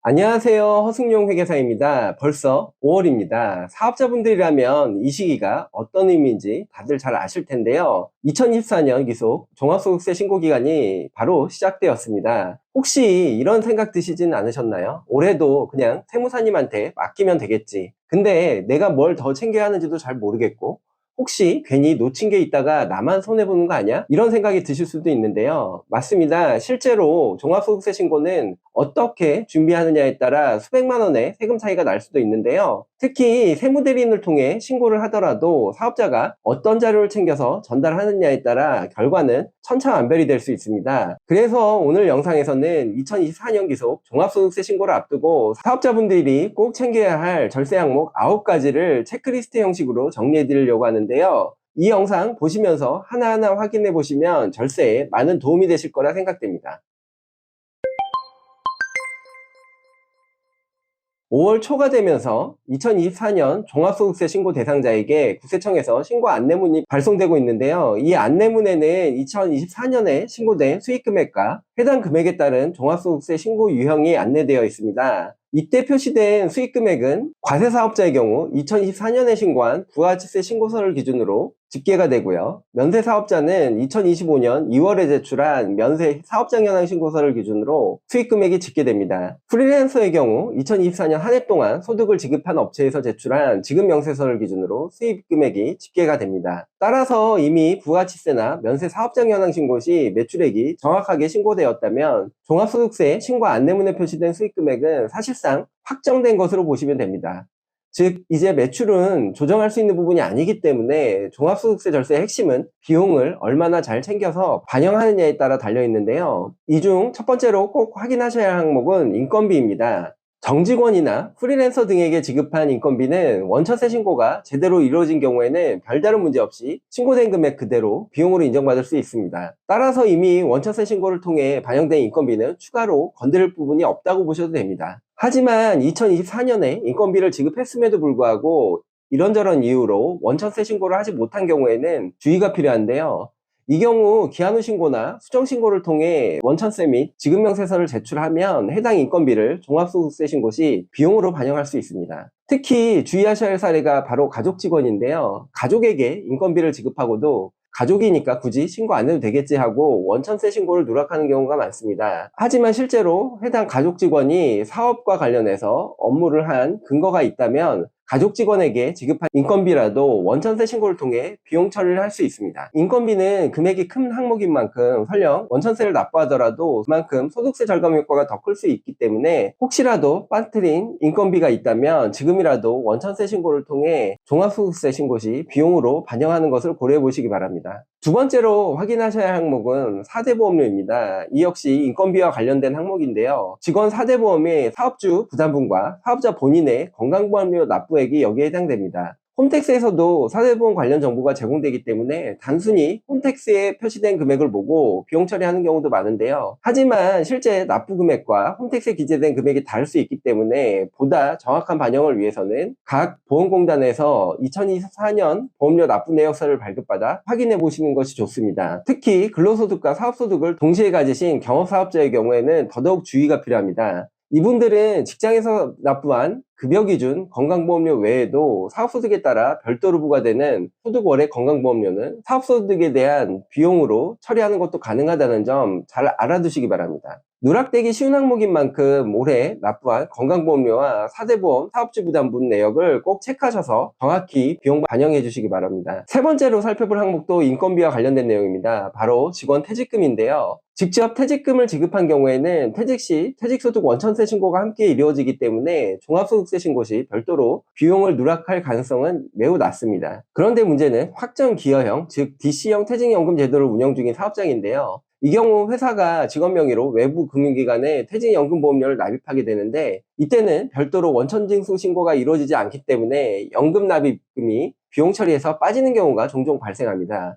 안녕하세요. 허승용 회계사입니다. 벌써 5월입니다. 사업자분들이라면 이 시기가 어떤 의미인지 다들 잘 아실 텐데요. 2024년 기속 종합소득세 신고기간이 바로 시작되었습니다. 혹시 이런 생각 드시진 않으셨나요? 올해도 그냥 세무사님한테 맡기면 되겠지. 근데 내가 뭘 더 챙겨야 하는지도 잘 모르겠고, 혹시 괜히 놓친 게 있다가 나만 손해보는 거 아니야? 이런 생각이 드실 수도 있는데요. 맞습니다. 실제로 종합소득세 신고는 어떻게 준비하느냐에 따라 수백만 원의 세금 차이가 날 수도 있는데요. 특히 세무대리인을 통해 신고를 하더라도 사업자가 어떤 자료를 챙겨서 전달하느냐에 따라 결과는 천차만별이 될 수 있습니다. 그래서 오늘 영상에서는 2024년 기속 종합소득세 신고를 앞두고 사업자분들이 꼭 챙겨야 할 절세 항목 9가지를 체크리스트 형식으로 정리해 드리려고 하는데요. 이 영상 보시면서 하나하나 확인해 보시면 절세에 많은 도움이 되실 거라 생각됩니다. 5월 초가 되면서 2024년 종합소득세 신고 대상자에게 국세청에서 신고 안내문이 발송되고 있는데요. 이 안내문에는 2024년에 신고된 수익금액과 해당 금액에 따른 종합소득세 신고 유형이 안내되어 있습니다. 이때 표시된 수익금액은 과세사업자의 경우 2024년에 신고한 부가가치세 신고서를 기준으로 집계가 되고요. 면세사업자는 2025년 2월에 제출한 면세 사업장 현황 신고서를 기준으로 수익금액이 집계됩니다. 프리랜서의 경우 2024년 한 해 동안 소득을 지급한 업체에서 제출한 지급명세서를 기준으로 수익금액이 집계가 됩니다. 따라서 이미 부가가치세나 면세 사업장 현황 신고 시 매출액이 정확하게 신고되었다면 종합소득세 신고 안내문에 표시된 수익금액은 사실상 확정된 것으로 보시면 됩니다. 즉 이제 매출은 조정할 수 있는 부분이 아니기 때문에 종합소득세 절세의 핵심은 비용을 얼마나 잘 챙겨서 반영하느냐에 따라 달려있는데요. 이 중 첫 번째로 꼭 확인하셔야 할 항목은 인건비입니다. 정직원이나 프리랜서 등에게 지급한 인건비는 원천세 신고가 제대로 이루어진 경우에는 별다른 문제 없이 신고된 금액 그대로 비용으로 인정받을 수 있습니다. 따라서 이미 원천세 신고를 통해 반영된 인건비는 추가로 건드릴 부분이 없다고 보셔도 됩니다. 하지만 2024년에 인건비를 지급했음에도 불구하고 이런저런 이유로 원천세 신고를 하지 못한 경우에는 주의가 필요한데요. 이 경우 기한 후 신고나 수정 신고를 통해 원천세 및 지급명세서를 제출하면 해당 인건비를 종합소득세 신고 시 비용으로 반영할 수 있습니다. 특히 주의하셔야 할 사례가 바로 가족 직원인데요. 가족에게 인건비를 지급하고도 가족이니까 굳이 신고 안 해도 되겠지 하고 원천세 신고를 누락하는 경우가 많습니다. 하지만 실제로 해당 가족 직원이 사업과 관련해서 업무를 한 근거가 있다면 가족 직원에게 지급한 인건비라도 원천세 신고를 통해 비용 처리를 할 수 있습니다. 인건비는 금액이 큰 항목인 만큼 설령 원천세를 납부하더라도 그만큼 소득세 절감 효과가 더 클 수 있기 때문에 혹시라도 빠뜨린 인건비가 있다면 지금이라도 원천세 신고를 통해 종합소득세 신고 시 비용으로 반영하는 것을 고려해 보시기 바랍니다. 두 번째로 확인하셔야 할 항목은 4대 보험료입니다. 이 역시 인건비와 관련된 항목인데요. 직원 4대 보험의 사업주 부담분과 사업자 본인의 건강보험료 납부액이 여기에 해당됩니다. 홈택스에서도 4대 보험 관련 정보가 제공되기 때문에 단순히 홈택스에 표시된 금액을 보고 비용 처리하는 경우도 많은데요. 하지만 실제 납부 금액과 홈택스에 기재된 금액이 다를 수 있기 때문에 보다 정확한 반영을 위해서는 각 보험공단에서 2024년 보험료 납부 내역서를 발급받아 확인해 보시는 것이 좋습니다. 특히 근로소득과 사업소득을 동시에 가지신 경험사업자의 경우에는 더더욱 주의가 필요합니다. 이분들은 직장에서 납부한 급여 기준 건강보험료 외에도 사업소득에 따라 별도로 부과되는 소득월의 건강보험료는 사업소득에 대한 비용으로 처리하는 것도 가능하다는 점 잘 알아두시기 바랍니다. 누락되기 쉬운 항목인 만큼 올해 납부한 건강보험료와 4대 보험 사업주 부담분 내역을 꼭 체크하셔서 정확히 비용 반영해 주시기 바랍니다. 세 번째로 살펴볼 항목도 인건비와 관련된 내용입니다. 바로 직원 퇴직금인데요. 직접 퇴직금을 지급한 경우에는 퇴직 시 퇴직소득 원천세 신고가 함께 이루어지기 때문에 종합소득세 신고 시 별도로 비용을 누락할 가능성은 매우 낮습니다. 그런데 문제는 확정기여형, 즉 DC형 퇴직연금 제도를 운영 중인 사업장인데요. 이 경우 회사가 직원 명의로 외부 금융기관에 퇴직연금보험료를 납입하게 되는데 이때는 별도로 원천징수 신고가 이루어지지 않기 때문에 연금 납입금이 비용 처리에서 빠지는 경우가 종종 발생합니다.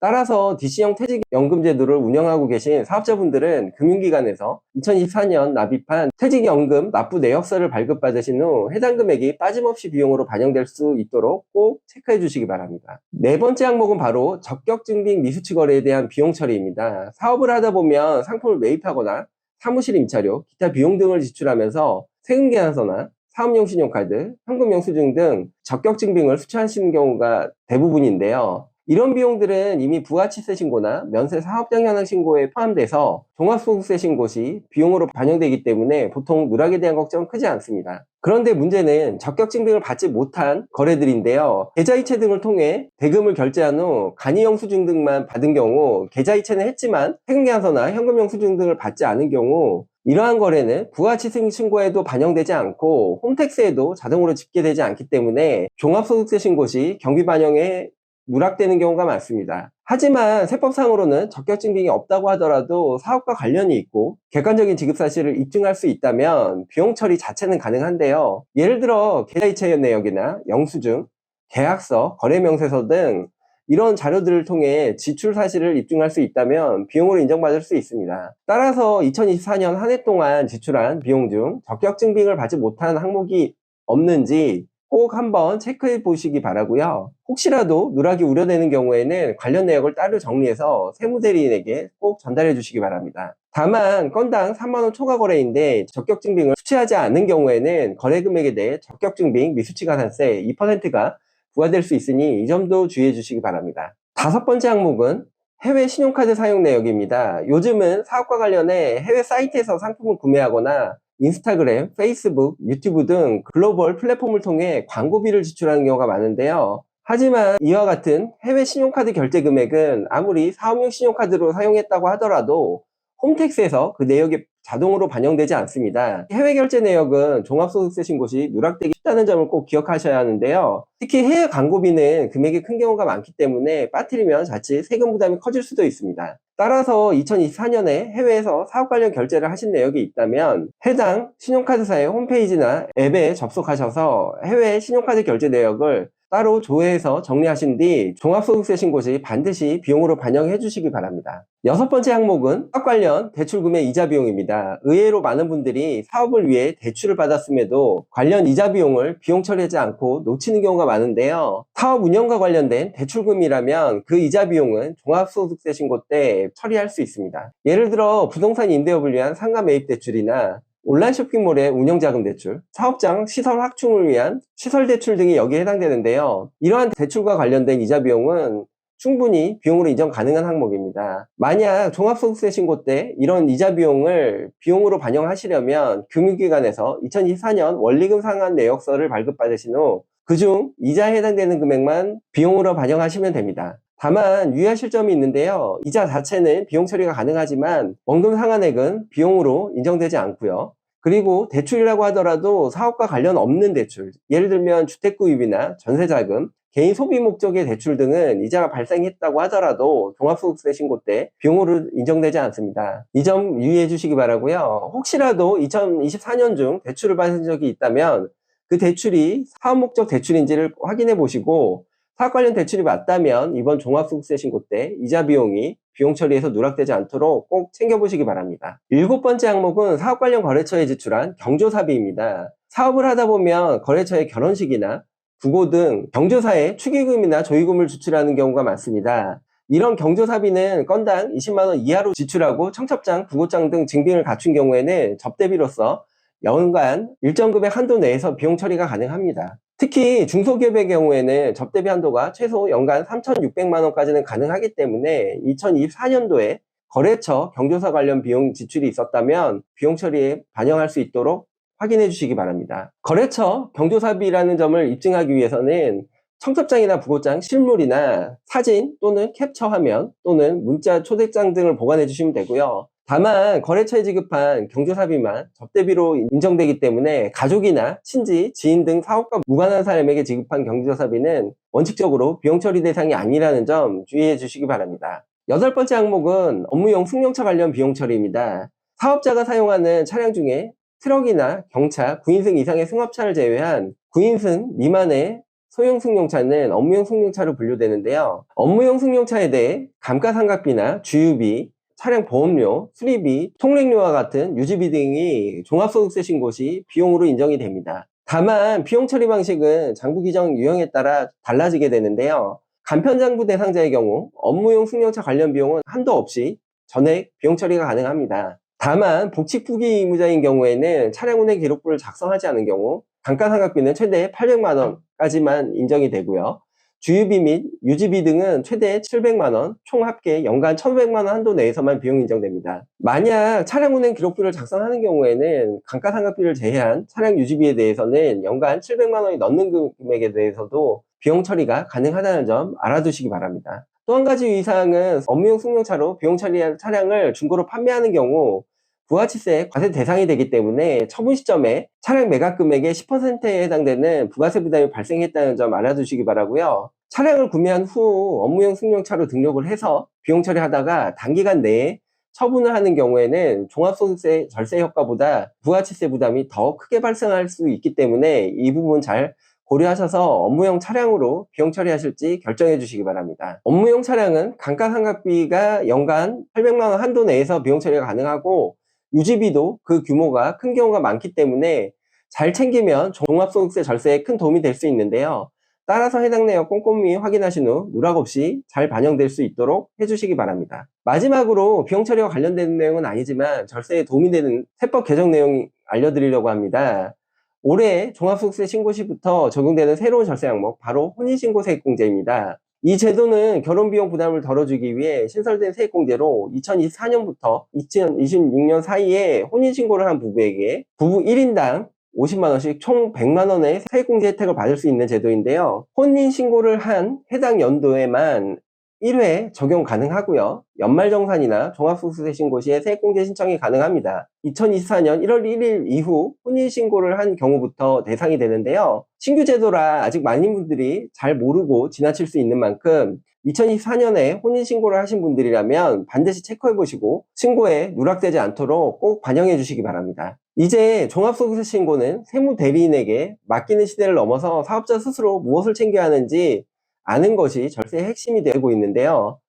따라서 DC형 퇴직연금 제도를 운영하고 계신 사업자분들은 금융기관에서 2024년 납입한 퇴직연금 납부 내역서를 발급받으신 후 해당 금액이 빠짐없이 비용으로 반영될 수 있도록 꼭 체크해 주시기 바랍니다. 네 번째 항목은 바로 적격증빙 미수치 거래에 대한 비용 처리입니다. 사업을 하다 보면 상품을 매입하거나 사무실 임차료, 기타 비용 등을 지출하면서 세금 계산서나 사업용 신용카드, 현금 영수증 등 적격 증빙을 수취하시는 경우가 대부분인데요. 이런 비용들은 이미 부가치세 신고나 면세 사업장 현황 신고에 포함돼서 종합소득세 신고 시 비용으로 반영되기 때문에 보통 누락에 대한 걱정은 크지 않습니다. 그런데 문제는 적격 증빙을 받지 못한 거래들인데요. 계좌이체 등을 통해 대금을 결제한 후 간이 영수증 등만 받은 경우, 계좌이체는 했지만 세금 계산서나 현금 영수증 등을 받지 않은 경우 이러한 거래는 부가치세 신고에도 반영되지 않고 홈택스에도 자동으로 집계되지 않기 때문에 종합소득세 신고 시 경비 반영에 누락되는 경우가 많습니다. 하지만 세법상으로는 적격 증빙이 없다고 하더라도 사업과 관련이 있고 객관적인 지급 사실을 입증할 수 있다면 비용 처리 자체는 가능한데요. 예를 들어 계좌이체 내역이나 영수증, 계약서, 거래명세서 등 이런 자료들을 통해 지출 사실을 입증할 수 있다면 비용으로 인정받을 수 있습니다. 따라서 2024년 한 해 동안 지출한 비용 중 적격 증빙을 받지 못한 항목이 없는지 꼭 한번 체크해 보시기 바라고요. 혹시라도 누락이 우려되는 경우에는 관련 내역을 따로 정리해서 세무대리인에게 꼭 전달해 주시기 바랍니다. 다만 건당 3만원 초과 거래인데 적격 증빙을 수취하지 않는 경우에는 거래 금액에 대해 적격 증빙 미수치 가산세 2%가 부과될 수 있으니 이 점도 주의해 주시기 바랍니다. 다섯 번째 항목은 해외 신용카드 사용 내역입니다. 요즘은 사업과 관련해 해외 사이트에서 상품을 구매하거나 인스타그램, 페이스북, 유튜브 등 글로벌 플랫폼을 통해 광고비를 지출하는 경우가 많은데요. 하지만 이와 같은 해외 신용카드 결제 금액은 아무리 사업용 신용카드로 사용했다고 하더라도 홈택스에서 그 내역이 자동으로 반영되지 않습니다. 해외 결제 내역은 종합소득세 신고 시 누락되기 쉽다는 점을 꼭 기억하셔야 하는데요. 특히 해외 광고비는 금액이 큰 경우가 많기 때문에 빠뜨리면 자칫 세금 부담이 커질 수도 있습니다. 따라서 2024년에 해외에서 사업 관련 결제를 하신 내역이 있다면 해당 신용카드사의 홈페이지나 앱에 접속하셔서 해외 신용카드 결제 내역을 따로 조회해서 정리하신 뒤 종합소득세 신고 시 반드시 비용으로 반영해 주시기 바랍니다. 여섯 번째 항목은 사업 관련 대출금의 이자 비용입니다. 의외로 많은 분들이 사업을 위해 대출을 받았음에도 관련 이자 비용을 비용 처리하지 않고 놓치는 경우가 많은데요. 사업 운영과 관련된 대출금이라면 그 이자 비용은 종합소득세 신고 때 처리할 수 있습니다. 예를 들어 부동산 임대업을 위한 상가 매입 대출이나 온라인 쇼핑몰의 운영자금 대출, 사업장 시설 확충을 위한 시설 대출 등이 여기에 해당되는데요. 이러한 대출과 관련된 이자 비용은 충분히 비용으로 인정 가능한 항목입니다. 만약 종합소득세 신고 때 이런 이자 비용을 비용으로 반영하시려면 금융기관에서 2024년 원리금 상환 내역서를 발급받으신 후 그중 이자에 해당되는 금액만 비용으로 반영하시면 됩니다. 다만 유의하실 점이 있는데요. 이자 자체는 비용 처리가 가능하지만 원금 상환액은 비용으로 인정되지 않고요. 그리고 대출이라고 하더라도 사업과 관련 없는 대출, 예를 들면 주택구입이나 전세자금, 개인 소비 목적의 대출 등은 이자가 발생했다고 하더라도 종합소득세 신고 때 비용으로 인정되지 않습니다. 이 점 유의해 주시기 바라고요. 혹시라도 2024년 중 대출을 받은 적이 있다면 그 대출이 사업 목적 대출인지를 확인해 보시고 사업 관련 대출이 맞다면 이번 종합소득세 신고 때 이자 비용이 비용 처리에서 누락되지 않도록 꼭 챙겨보시기 바랍니다. 일곱 번째 항목은 사업 관련 거래처에 지출한 경조사비입니다. 사업을 하다 보면 거래처에 결혼식이나 부고 등 경조사에 축의금이나 조의금을 지출하는 경우가 많습니다. 이런 경조사비는 건당 20만원 이하로 지출하고 청첩장, 부고장 등 증빙을 갖춘 경우에는 접대비로서 연간 일정 금액 한도 내에서 비용 처리가 가능합니다. 특히 중소기업의 경우에는 접대비 한도가 최소 연간 3,600만원까지는 가능하기 때문에 2024년도에 거래처 경조사 관련 비용 지출이 있었다면 비용 처리에 반영할 수 있도록 확인해 주시기 바랍니다. 거래처 경조사비라는 점을 입증하기 위해서는 청첩장이나 부고장, 실물이나 사진 또는 캡처 화면 또는 문자 초대장 등을 보관해 주시면 되고요. 다만 거래처에 지급한 경조사비만 접대비로 인정되기 때문에 가족이나 친지, 지인 등 사업과 무관한 사람에게 지급한 경조사비는 원칙적으로 비용 처리 대상이 아니라는 점 주의해 주시기 바랍니다. 여덟 번째 항목은 업무용 승용차 관련 비용 처리입니다. 사업자가 사용하는 차량 중에 트럭이나 경차, 9인승 이상의 승합차를 제외한 9인승 미만의 소형 승용차는 업무용 승용차로 분류되는데요. 업무용 승용차에 대해 감가상각비나 주유비, 차량 보험료, 수리비, 통행료와 같은 유지비 등이 종합소득세 신고 시 비용으로 인정이 됩니다. 다만 비용 처리 방식은 장부 규정 유형에 따라 달라지게 되는데요. 간편장부 대상자의 경우 업무용 승용차 관련 비용은 한도 없이 전액 비용 처리가 가능합니다. 다만 복직부기 의무자인 경우에는 차량 운행 기록부를 작성하지 않은 경우 감가상각비는 최대 800만 원까지만 인정이 되고요. 주유비 및 유지비 등은 최대 700만 원, 총 합계 연간 1,500만 원 한도 내에서만 비용 인정됩니다. 만약 차량 운행 기록부를 작성하는 경우에는 감가상각비를 제외한 차량 유지비에 대해서는 연간 700만 원이 넘는 금액에 대해서도 비용 처리가 가능하다는 점 알아두시기 바랍니다. 또 한 가지 유의사항은 업무용 승용차로 비용 처리한 차량을 중고로 판매하는 경우 부가치세 과세 대상이 되기 때문에 처분 시점에 차량 매각 금액의 10%에 해당되는 부가세 부담이 발생했다는 점 알아두시기 바라고요. 차량을 구매한 후 업무용 승용차로 등록을 해서 비용 처리하다가 단기간 내에 처분을 하는 경우에는 종합소득세 절세 효과보다 부가치세 부담이 더 크게 발생할 수 있기 때문에 이 부분 잘 고려하셔서 업무용 차량으로 비용 처리하실지 결정해 주시기 바랍니다. 업무용 차량은 감가상각비가 연간 800만 원 한도 내에서 비용 처리가 가능하고 유지비도 그 규모가 큰 경우가 많기 때문에 잘 챙기면 종합소득세 절세에 큰 도움이 될 수 있는데요. 따라서 해당 내역 꼼꼼히 확인하신 후 누락 없이 잘 반영될 수 있도록 해주시기 바랍니다. 마지막으로 비용 처리와 관련된 내용은 아니지만 절세에 도움이 되는 세법 개정 내용 알려드리려고 합니다. 올해 종합소득세 신고 시부터 적용되는 새로운 절세 항목, 바로 혼인신고 세액공제입니다. 이 제도는 결혼비용 부담을 덜어주기 위해 신설된 세액공제로 2024년부터 2026년 사이에 혼인신고를 한 부부에게 부부 1인당 50만원씩 총 100만원의 세액공제 혜택을 받을 수 있는 제도인데요. 혼인신고를 한 해당 연도에만 1회 적용 가능하고요. 연말정산이나 종합소득세 신고 시에 세액공제 신청이 가능합니다. 2024년 1월 1일 이후 혼인신고를 한 경우부터 대상이 되는데요. 신규 제도라 아직 많은 분들이 잘 모르고 지나칠 수 있는 만큼 2024년에 혼인신고를 하신 분들이라면 반드시 체크해보시고 신고에 누락되지 않도록 꼭 반영해 주시기 바랍니다. 이제 종합소득세 신고는 세무대리인에게 맡기는 시대를 넘어서 사업자 스스로 무엇을 챙겨야 하는지 아는 것이 절세의 핵심이 되고 있는데요.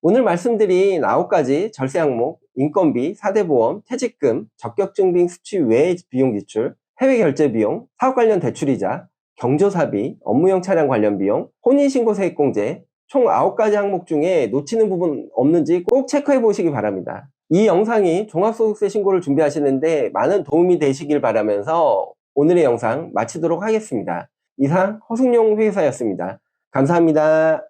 오늘 말씀드린 9가지 절세 항목, 인건비, 4대 보험, 퇴직금, 적격증빙 수취 외의 비용 지출, 해외 결제 비용, 사업 관련 대출이자, 경조사비, 업무용 차량 관련 비용, 혼인신고 세액공제, 총 9가지 항목 중에 놓치는 부분 없는지 꼭 체크해 보시기 바랍니다. 이 영상이 종합소득세 신고를 준비하시는데 많은 도움이 되시길 바라면서 오늘의 영상 마치도록 하겠습니다. 이상 허승용 회계사였습니다. 감사합니다.